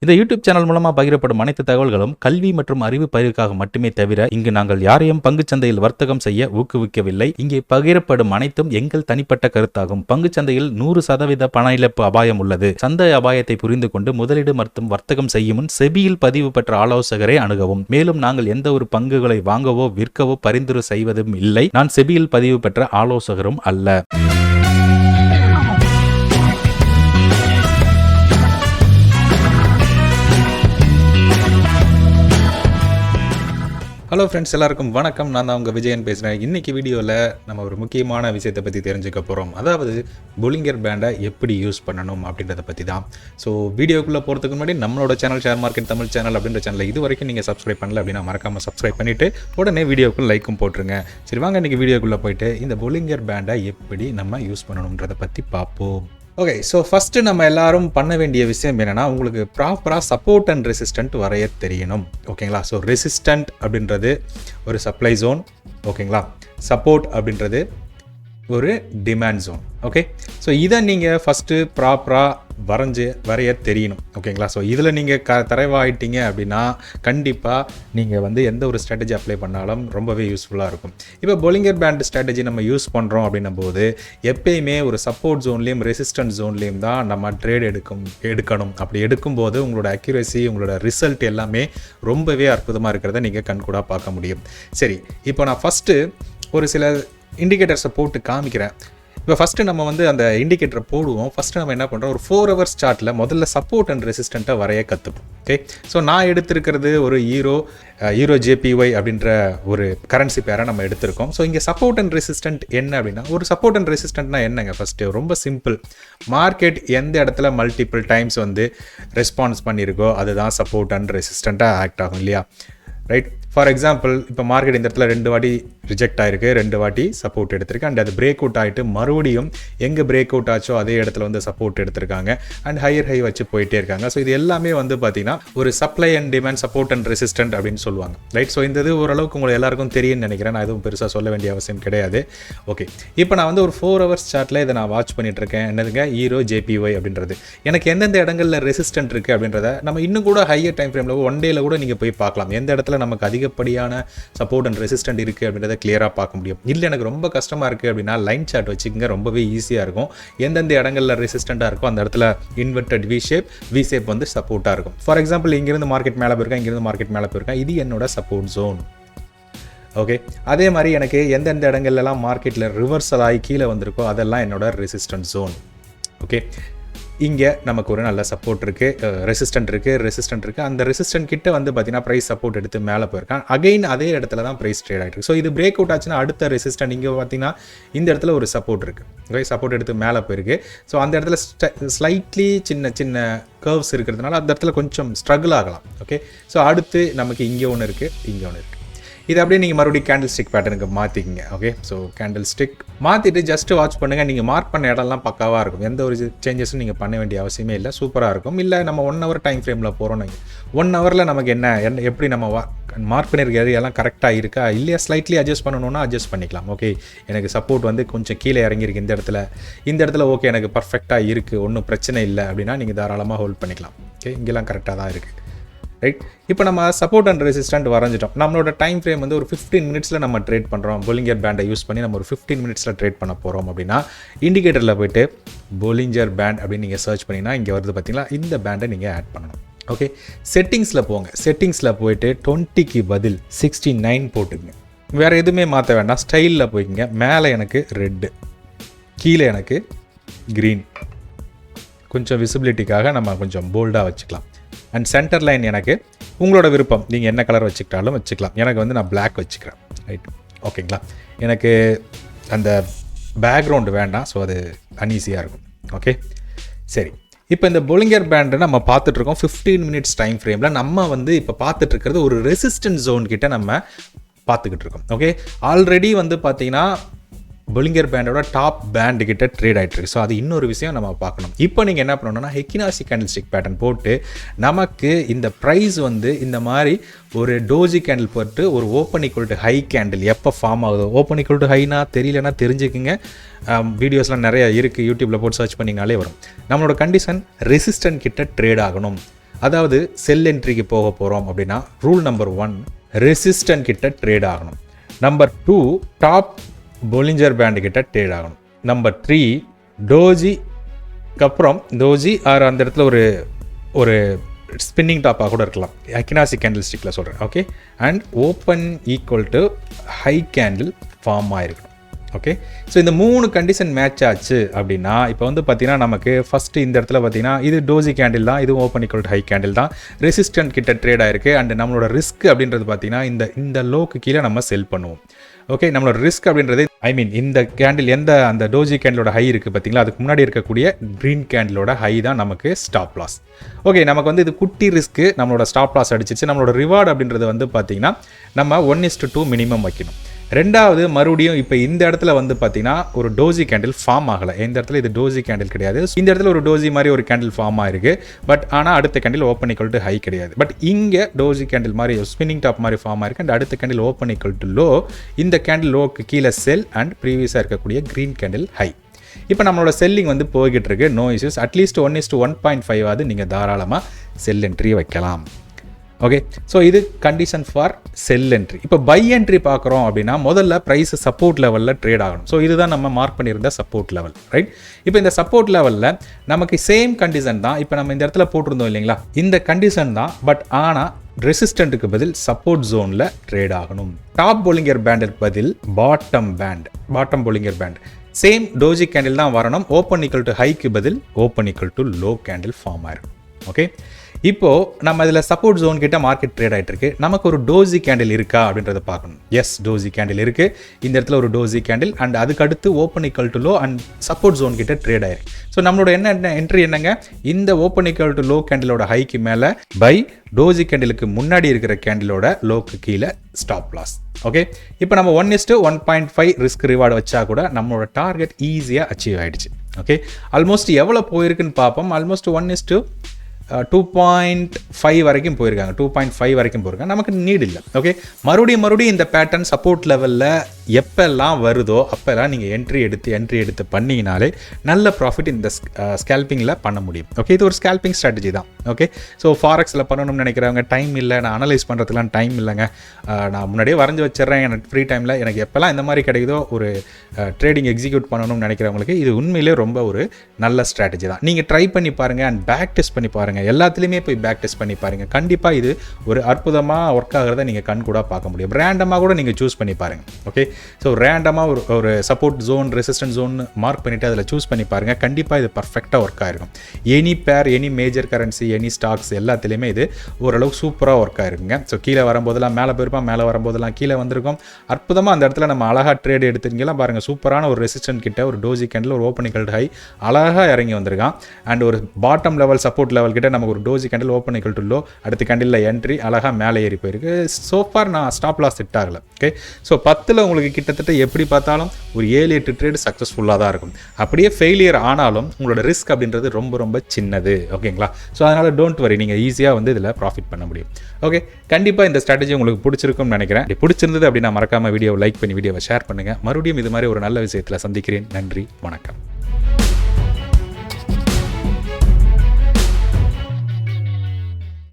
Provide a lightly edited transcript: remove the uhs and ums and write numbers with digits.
இந்த YouTube channel மூலமா பகிரப்படும் அனைத்து தகவல்களும் கல்வி மற்றும் அறிவு பயிர்க்காக மட்டுமே தவிர இங்கு நாங்கள் யாரையும் பங்குச்சந்தையில் வர்த்தகம் செய்ய ஊக்குவிக்கவில்லை. இங்கே பகிரப்படும் அனைத்தும் எங்கள் தனிப்பட்ட கருத்தாகும். பங்குச்சந்தையில் 100% பண இழப்பு அபாயம் உள்ளது. சந்தை அபாயத்தை புரிந்து கொண்டு முதலீடு மற்றும் வர்த்தகம் செய்யும் முன் செபியில் பதிவு பெற்ற ஆலோசகரை அணுகவும். மேலும் நாங்கள் எந்த ஒரு பங்குகளை வாங்கவோ விற்கவோ பரிந்துரை செய்வதும் இல்லை. நான் செபியில் பதிவு பெற்ற ஆலோசகரும் அல்ல. ஹலோ ஃப்ரெண்ட்ஸ், எல்லாருக்கும் வணக்கம். நான் தான் உங்கள் விஜயன் பேசுகிறேன். இன்றைக்கி வீடியோவில் நம்ம ஒரு முக்கியமான விஷயத்தை பற்றி தெரிஞ்சுக்க போகிறோம். அதாவது பொலிங்கர் பேண்டை எப்படி யூஸ் பண்ணணும் அப்படின்றத பற்றி தான். ஸோ வீடியோக்குள்ளே போகிறதுக்கு முன்னாடி நம்மளோட channel share market Tamil channel அப்படின்ற சேனலில் இது வரைக்கும் நீங்கள் சப்ஸ்கிரைப் பண்ணல அப்படின்னா மறக்காமல் சப்ஸ்கிரைப் பண்ணிவிட்டு உடனே வீடியோக்குள்ளே லைக்கும் போட்டுருங்க. சரி, வாங்க இன்றைக்கி வீடியோக்குள்ளே போயிட்டு இந்த பொலிங்கர் பேண்டை எப்படி நம்ம யூஸ் பண்ணணுன்றதை பற்றி பார்ப்போம். ஓகே, ஸோ ஃபஸ்ட்டு நம்ம எல்லாரும் பண்ண வேண்டிய விஷயம் என்னென்னா, உங்களுக்கு ப்ராப்பராக சப்போர்ட் அண்ட் ரெசிஸ்டன்ட் வரைய தெரியணும். ஓகேங்களா? ஸோ ரெசிஸ்டன்ட் அப்படின்றது ஒரு சப்ளை ஜோன். ஓகேங்களா? சப்போர்ட் அப்படின்றது ஒரு டிமாண்ட் ஜோன். ஓகே, ஸோ இதை நீங்கள் ஃபஸ்ட்டு ப்ராப்பராக வரைய தெரியணும். ஓகேங்களா? ஸோ இதில் நீங்கள் தரவாயிட்டீங்க அப்படின்னா கண்டிப்பாக நீங்கள் எந்த ஒரு ஸ்ட்ராட்டஜி அப்ளை பண்ணாலும் ரொம்பவே யூஸ்ஃபுல்லாக இருக்கும். இப்போ பொலிங்கர் பேண்ட் ஸ்ட்ராட்டஜி நம்ம யூஸ் பண்ணுறோம் அப்படின்னும் போது எப்பயுமே ஒரு சப்போர்ட் ஜோன்லேயும் ரெசிஸ்டன்ட் ஜோன்லேயும் தான் நம்ம ட்ரேட் எடுக்கணும். அப்படி எடுக்கும்போது உங்களோட அக்யூரசி, உங்களோட ரிசல்ட் எல்லாமே ரொம்பவே அற்புதமாக இருக்கிறத நீங்கள் கண்கூடாக பார்க்க முடியும். சரி, இப்போ நான் ஃபஸ்ட்டு ஒரு சில இண்டிகேட்டர்ஸை போட்டு காமிக்கிறேன். இப்போ ஃபஸ்ட்டு நம்ம அந்த இண்டிகேட்டரை போடுவோம். ஃபஸ்ட்டு நம்ம என்ன பண்ணுறோம், ஒரு 4 hours சார்ட்டில் முதல்ல சப்போர்ட் அண்ட் ரெசிஸ்டண்ட்டை வரைய கற்றுப்போம். ஓகே, ஸோ நான் எடுத்திருக்கிறது ஒரு ஈரோ ஜேபிஒய் அப்படின்ற ஒரு கரன்சி பேரை நம்ம எடுத்திருக்கோம். ஸோ இங்கே சப்போர்ட் அண்ட் ரெசிஸ்டன்ட் என்ன அப்படின்னா, ஒரு சப்போர்ட் அண்ட் ரெசிஸ்டன்ட்னா என்னங்க? ஃபஸ்ட்டு ரொம்ப சிம்பிள். மார்க்கெட் எந்த இடத்துல மல்டிபிள் டைம்ஸ் ரெஸ்பான்ஸ் பண்ணியிருக்கோ அதுதான் சப்போர்ட் அண்ட் ரெசிஸ்டண்ட்டாக ஆக்ட் ஆகும் இல்லையா? ரைட். ஃபார் எக்ஸாம்பிள், இப்போ மார்க்கெட் இந்த இடத்துல 2 வாட்டி ரிஜெக்ட் ஆகிருக்கு, 2 வாட்டி சப்போர்ட் எடுத்திருக்கு. அண்ட் அது பிரேக் அவுட் ஆகிட்டு மறுபடியும் எங்கே பிரேக் அவுட் ஆச்சோ அதே இடத்துல சப்போர்ட் எடுத்திருக்காங்க. அண்ட் ஹையர் ஹை வச்சு போயிட்டே இருக்காங்க. ஸோ இது எல்லாமே பார்த்தீங்கன்னா ஒரு supply and demand, support and resistant அப்படின்னு சொல்லுவாங்க. ரைட். ஸோ இந்த இது ஓரளவுக்கு உங்களுக்கு எல்லாருக்கும் தெரியும்னு நினைக்கிறேன். நான் எதுவும் பெருசாக சொல்ல வேண்டிய அவசியம் கிடையாது. ஓகே, இப்போ நான் ஒரு 4 hours சார்ட்டில் இதை நான் வாட்ச் பண்ணிட்டு இருக்கேன். என்னதுங்க? ஈரோ ஜேபிஒய் அப்படின்றது. எனக்கு எந்தெந்த இடங்களில் ரெசிஸ்டன்ட் இருக்குது அப்படின்றத நம்ம இன்னும் கூட ஹையர் டைம் ஃப்ரேமில் 1 டேல கூட நீங்கள் போய் பார்க்கலாம். எந்த இடத்துல நமக்கு அதிகப்படியான சப்போர்ட் அண்ட் ரெசிஸ்டன்ட் இருக்குது அப்படின்றத கிளியராக பார்க்க முடியும். இல்லை எனக்கு ரொம்ப கஷ்டமாக இருக்குது அப்படின்னா லைன் சார்ட் வச்சுக்கோங்க, ரொம்பவே ஈஸியாக இருக்கும். எந்தெந்த இடங்களில் ரெசிஸ்டண்ட்டாக இருக்கும் அந்த இடத்துல இன்வெர்டட் வி ஷேப் சப்போர்ட்டாக இருக்கும். ஃபார் எக்ஸாம்பிள், இங்கிருந்து மார்க்கெட் மேலே போயிருக்கேன், இங்கிருந்து மார்க்கெட் மேலே போயிருக்கேன், இது என்னோட சப்போர்ட் ஜோன். ஓகே, அதே மாதிரி எனக்கு எந்தெந்த இடங்கள்லாம் மார்க்கெட்டில் ரிவர்சல் ஆகி கீழே வந்திருக்கோ அதெல்லாம் என்னோட ரெசிஸ்டன்ட் ஜோன். ஓகே, இங்கே நமக்கு ஒரு நல்ல சப்போர்ட் இருக்குது, ரெசிஸ்டன்ட் இருக்குது. அந்த ரெசிஸ்டன்ட் கிட்ட பார்த்தீங்கன்னா ப்ரைஸ் சப்போர்ட் எடுத்து மேலே போயிருக்கான். அகைன் அதே இடத்துல தான் ப்ரைஸ் ட்ரேட் ஆகிட்டு இருக்கு. ஸோ இது பிரேக் அவுட் ஆச்சுன்னா அடுத்த ரெசிஸ்டன்ட் இங்கே பார்த்தீங்கன்னா இந்த இடத்துல ஒரு சப்போர்ட் இருக்குது. ஓகே, சப்போர்ட் எடுத்து மேலே போயிருக்கு. ஸோ அந்த இடத்துல ஸ்லைட்லி சின்ன கர்வ்ஸ் இருக்கிறதுனால அந்த இடத்துல கொஞ்சம் ஸ்ட்ரகிள் ஆகலாம். ஓகே, ஸோ அடுத்து நமக்கு இங்கே ஒன்று இருக்குது. இது அப்படியே நீங்கள் மறுபடியும் கேண்டில் ஸ்டிக் பேட்டர்னுக்கு மாற்றிக்கிங்க. ஓகே, ஸோ கேண்டில் ஸ்டிக் மாற்றிட்டு ஜஸ்ட்டு வாட்ச் பண்ணுங்கள். நீங்கள் மார்க் பண்ண இடம்லாம் பக்காவாக இருக்கும். எந்த ஒரு சேஞ்சஸும் நீங்கள் பண்ண வேண்டிய அவசியமே இல்லை. சூப்பராக இருக்கும். இல்லை நம்ம 1 hour டைம் ஃப்ரேமில் போகிறோம், 1 hourல நமக்கு என்ன எப்படி நம்ம மார்க் பண்ணியிருக்க ஏரியாலாம் கரெக்டாக இருக்கா இல்லையா, ஸ்லைட்லி அட்ஜஸ்ட் பண்ணணும்னா அட்ஜஸ்ட் பண்ணிக்கலாம். ஓகே, எனக்கு சப்போர்ட் கொஞ்சம் கீழே இறங்கியிருக்கு இந்த இடத்துல ஓகே எனக்கு பர்ஃபெக்டாக இருக்குது, ஒன்றும் பிரச்சனை இல்லை அப்படின்னா நீங்கள் தாராளமாக ஹோல்ட் பண்ணிக்கலாம். ஓகே, இங்கெல்லாம் கரெக்டாக தான் இருக்குது. ரைட். இப்போ நம்ம சப்போர்ட் அண்ட் ரெசிஸ்டன்ட் வரைஞ்சிட்டோம். நம்மளோட டைம் ஃப்ரேம் ஒரு 15 minutesல நம்ம ட்ரேட் பண்ணுறோம். பொலிங்கர் பேண்டை யூஸ் பண்ணி நம்ம ஒரு 15 minutesல ட்ரேட் பண்ண போகிறோம் அப்படின்னா இண்டிகேட்டரில் போய்ட்டு பொலிங்கர் பேண்ட் அப்படின்னு நீங்கள் சர்ச் பண்ணிங்கன்னா இங்கே வருது பார்த்தீங்களா, இந்த பேண்டை நீங்கள் ஆட் பண்ணணும். ஓகே, செட்டிங்ஸில் போங்க. செட்டிங்ஸில் போய்ட்டு 20க்கு பதில் 69 போட்டுக்குங்க. வேறு எதுவுமே மாற்ற வேண்டாம். ஸ்டைலில் போய்க்குங்க. மேலே எனக்கு ரெட்டு, கீழே எனக்கு க்ரீன். கொஞ்சம் விசிபிலிட்டிக்காக நம்ம கொஞ்சம் போல்டாக வச்சுக்கலாம். அண்ட் சென்டர் லைன் எனக்கு உங்களோட விருப்பம், நீங்கள் என்ன கலர் வச்சுக்கிட்டாலும் வச்சுக்கலாம். எனக்கு நான் பிளாக் வச்சுக்கிறேன். ரைட். ஓகேங்களா, எனக்கு அந்த பேக்ரவுண்டு வேண்டாம். ஸோ அது அன்ஈஸியாக இருக்கும். ஓகே, சரி. இப்போ இந்த பொலிங்கர் பேண்டை நம்ம பார்த்துட்ருக்கோம் 15 minutes டைம் ஃப்ரேமில். நம்ம இப்போ பார்த்துட்ருக்கிறது ஒரு ரெசிஸ்டன்ஸ் ஜோன் கிட்ட நம்ம பார்த்துக்கிட்டு இருக்கோம். ஓகே, ஆல்ரெடி பார்த்தீங்கன்னா பொலிங்கர் பேண்டோட டாப் பேண்டு கிட்ட ட்ரேட் ஆகிட்டு இருக்கு. ஸோ அது இன்னொரு விஷயம் நம்ம பார்க்கணும். இப்போ நீங்கள் என்ன பண்ணணும்னா ஹெக்கினாசி கேண்டில் ஸ்டிக் பேட்டர்ன் போட்டு நமக்கு இந்த ப்ரைஸ் இந்த மாதிரி ஒரு டோஜி கேண்டில் போட்டு ஒரு open equal to high candle எப்போ ஃபார்ம் ஆகுது, ஓப்பன் ஈக்குவல் டு ஹைனா தெரியலன்னா தெரிஞ்சுக்குங்க. வீடியோஸ்லாம் நிறைய இருக்குது, யூடியூப்பில் போட்டு சர்ச் பண்ணிங்கனாலே வரும். நம்மளோட கண்டிஷன் ரெசிஸ்டன்ட் கிட்ட ட்ரேட் ஆகணும். அதாவது செல் என்ட்ரிக்கு போக போகிறோம் அப்படின்னா ரூல் நம்பர் 1 ரெசிஸ்டன்ட் கிட்ட ட்ரேட் ஆகணும். நம்பர் 2 டாப் பொலிஞ்சர் பேண்டு கிட்ட ட்ரேட் ஆகணும். நம்பர் 3 டோஜிக்கு டோஜி ஆர் அந்த இடத்துல ஒரு ஸ்பின்னிங் டாப்பாக கூட இருக்கலாம், அக்கினாசி கேண்டில் ஸ்டிக்கில் சொல்கிறேன். Okay, and open equal to high candle form ஆகிருக்கணும். ஓகே, ஸோ இந்த 3 கண்டிஷன் மேட்ச் ஆச்சு அப்படின்னா இப்போ வந்து பார்த்தீங்கன்னா நமக்கு ஃபஸ்ட்டு இந்த இடத்துல பார்த்தீங்கன்னா இது டோஜி கேண்டில் தான், இது open equal to high candle தான், ரெசிஸ்டன்ட் கிட்ட ட்ரேட் ஆயிருக்கு. அண்ட் நம்மளோட ரிஸ்க் அப்படின்றது பார்த்தீங்கன்னா இந்த லோக்கு கீழே நம்ம செல் பண்ணுவோம். ஓகே, நம்மளோட ரிஸ்க் அப்படின்றது இந்த கேண்டில் அந்த டோஜி கேண்டிலோட ஹை இருக்குது பார்த்தீங்களா, அதுக்கு முன்னாடி இருக்கக்கூடிய க்ரீன் கேண்டிலோட ஹை தான் நமக்கு ஸ்டாப் லாஸ். ஓகே, நமக்கு வந்து இது குட்டி ரிஸ்க்கு, நம்மளோட ஸ்டாப் லாஸ் அடிச்சிச்சு. நம்மளோட ரிவார்டு அப்படின்றது வந்து பார்த்தீங்கன்னா நம்ம 1:2 மினிமம் வைக்கணும். ரெண்டாவது மறுபடியும் இப்போ இந்த இடத்துல வந்து பார்த்தீங்கன்னா ஒரு டோஜி கேண்டில் ஃபார்ம் ஆகலை. இந்த இடத்துல இது டோஜி கேண்டில் கிடையாது. இந்த இடத்துல ஒரு டோஜி மாதிரி ஒரு கேண்டில் ஃபார்ம் ஆயிருக்கு. பட் ஆனால் அடுத்த candle open equal to high கிடையாது. பட் இங்கே டோஜி கேண்டில் மாதிரி ஒரு ஸ்பின்னிங் டாப் மாதிரி ஃபார்ம் ஆயிருக்கு. அண்ட் அடுத்த candle open equal to low, இந்த கேண்டில் லோக்கு கீழே செல் அண்ட் ப்ரீவியஸாக இருக்கக்கூடிய க்ரீன் கேண்டில் ஹை. இப்போ நம்மளோட செல்லிங் வந்து போய்கிட்டு இருக்கு, நோ இஷ்யூஸ். அட்லீஸ்ட் 1:1.5 ஆகுது நீங்கள் தாராளமாக செல் என்ட்ரி வைக்கலாம். ஓகே, ஸோ இது கண்டிஷன் ஃபார் செல் என்ட்ரி. இப்போ பை என்ட்ரி பார்க்குறோம் அப்படின்னா முதல்ல ப்ரைஸ் சப்போர்ட் லெவலில் ட்ரேட் ஆகணும். ஸோ இதுதான் நம்ம மார்க் பண்ணியிருந்த சப்போர்ட் லெவல், ரைட்? இப்போ இந்த சப்போர்ட் லெவலில் நமக்கு சேம் கண்டிஷன் தான் இப்போ நம்ம இந்த இடத்துல போட்டிருந்தோம் இல்லைங்களா, இந்த கண்டிஷன் தான். பட் ஆனால் ரெசிஸ்டண்ட்டுக்கு பதில் சப்போர்ட் ஜோனில் ட்ரேட் ஆகணும். டாப் பொலிங்கர் பேண்டுக்கு பதில் bottom Bollinger band. Same doji candle தான் வரணும். ஓப்பன் ஈக்குவல் டு ஹைக்கு பதில் open equal to low candle form ஆயிருக்கும். ஓகே, இப்போது நம்ம இதில் சப்போர்ட் ஜோன் கிட்ட மார்க்கெட் ட்ரேட் ஆகிட்டு இருக்கு. நமக்கு ஒரு டோஜி கேண்டில் இருக்கா அப்படின்றத பார்க்கணும். எஸ், டோஜி கேண்டில் இருக்குது. இந்த இடத்துல ஒரு டோஜி கேண்டில் அண்ட் அதுக்கு அடுத்து open equal to low and support zone கிட்ட ட்ரேட் ஆயிருக்கு. ஸோ நம்மளோட என்ட்ரி என்னங்க, இந்த ஓப்பன் ஈக்குவல் டு லோ கேண்டிலோட ஹைக்கு மேலே பை, டோஜி கேண்டிலுக்கு முன்னாடி இருக்கிற கேண்டிலோட லோக்கு கீழே ஸ்டாப் லாஸ். ஓகே, இப்போ நம்ம 1:1.5 ரிஸ்க் ரிவார்டு வச்சா கூட நம்மளோட டார்கெட் ஈஸியாக அச்சீவ் ஆகிடுச்சு. ஓகே, ஆல்மோஸ்ட் எவ்வளோ போயிருக்குன்னு பார்ப்போம். ஆல்மோஸ்ட் 1:2.5 வரைக்கும் போயிருக்காங்க. 2.5 வரைக்கும் போயிருக்காங்க. நமக்கு நீட் இல்லை. ஓகே, மறுபடியும் இந்த பேட்டர்ன் சப்போர்ட் லெவலில் எப்பெல்லாம் வருதோ அப்போல்லாம் நீங்கள் என்ட்ரி எடுத்து பண்ணிங்கனாலே நல்ல ப்ராஃபிட் இந்த ஸ்கேல்பிங்கில் பண்ண முடியும். ஓகே, இது ஒரு ஸ்கேல்பிங் ஸ்ட்ராட்டஜி தான். ஓகே, ஸோ ஃபாரெக்ஸில் பண்ணணும்னு நினைக்கிறவங்க டைம் இல்லை, நான் அனலைஸ் பண்ணுறதுக்குலாம் டைம் இல்லைங்க, நான் முன்னாடியே வரைஞ்சி வச்சிடுறேன், எனக்கு ஃப்ரீ டைமில் எனக்கு எப்போல்லாம் இந்த மாதிரி கிடைக்குதோ ஒரு ட்ரேடிங் எக்ஸிக்யூட் பண்ணணும்னு நினைக்கிறவங்களுக்கு இது உண்மையிலே ரொம்ப ஒரு நல்ல ஸ்ட்ராட்டஜி தான். நீங்கள் ட்ரை பண்ணி பாருங்கள் அண்ட் பேக் டெஸ்ட் பண்ணி பாருங்கள். எல்லாத்துலேயுமே போய் பேக் டெஸ்ட் பண்ணி பாருங்கள். கண்டிப்பாக இது ஒரு அற்புதமாக ஒர்க் ஆகிறத நீங்கள் கண் கூட பார்க்க முடியும். ரேண்டமாக கூட நீங்கள் சூஸ் பண்ணி பாருங்கள். ஓகே, ஸோ ரேண்டமாக ஒரு support zone, resistant zone mark பண்ணிவிட்டு அதில் சூஸ் பண்ணி பாருங்கள். கண்டிப்பாக இது பர்ஃபெக்டாக ஒர்க் ஆகிருக்கும். எனி பேர், any major currency, any stocks எல்லாத்துலேயுமே இது ஓரளவுக்கு சூப்பராக ஒர்க் ஆகிருக்குங்க. ஸோ கீழே வரும்போதெல்லாம் மேலே போயிருப்பான், மேலே வரும்போதெல்லாம் கீழே வந்திருக்கும். அற்புதமாக அந்த இடத்துல நம்ம அழகாக ட்ரேட் எடுத்துருங்கலாம் பாருங்கள். சூப்பரான ஒரு ரெசிஸ்டன்ட் கிட்ட ஒரு டோஜி கேண்டில் ஒரு ஓப்பன் ஈக்குவல் ஹை அழகாக இறங்கி வந்திருக்கான். அண்ட் ஒரு பாட்டம் லெவல் சப்போர்ட் லெவல் கிட்ட நமக்கு ஒரு doji candle open equal to low, அடுத்த கேண்டில் என்ட்ரி அழகாக மேலே ஏறி போயிருக்கு. சோஃபார் நான் ஸ்டாப் லாஸ் செட் ஆகலை. ஓகே, ஸோ 10ல் உங்களுக்கு கிட்டத்தட்ட எப்படி பார்த்தாலும் ஒரு 7-8 ட்ரேட் சக்ஸஸ்ஃபுல்லாக தான் இருக்கும். அப்படியே ஃபெயிலியர் ஆனாலும் உங்களோட ரிஸ்க் அப்படின்றது ரொம்ப ரொம்ப சின்னது. ஓகேங்களா, ஸோ அதனால் டோன்ட் வரி, நீங்கள் ஈஸியாக வந்து இதில் ப்ராஃபிட் பண்ண முடியும். ஓகே, கண்டிப்பாக இந்த ஸ்ட்ராட்டஜி உங்களுக்கு பிடிச்சிருக்கும்னு நினைக்கிறேன். பிடிச்சிருந்தது அப்படின்னா மறக்காமல் வீடியோவை லைக் பண்ணி வீடியோவை ஷேர் பண்ணுங்கள். மறுபடியும் இது மாதிரி ஒரு நல்ல விஷயத்தில் சந்திக்கிறேன். நன்றி, வணக்கம்.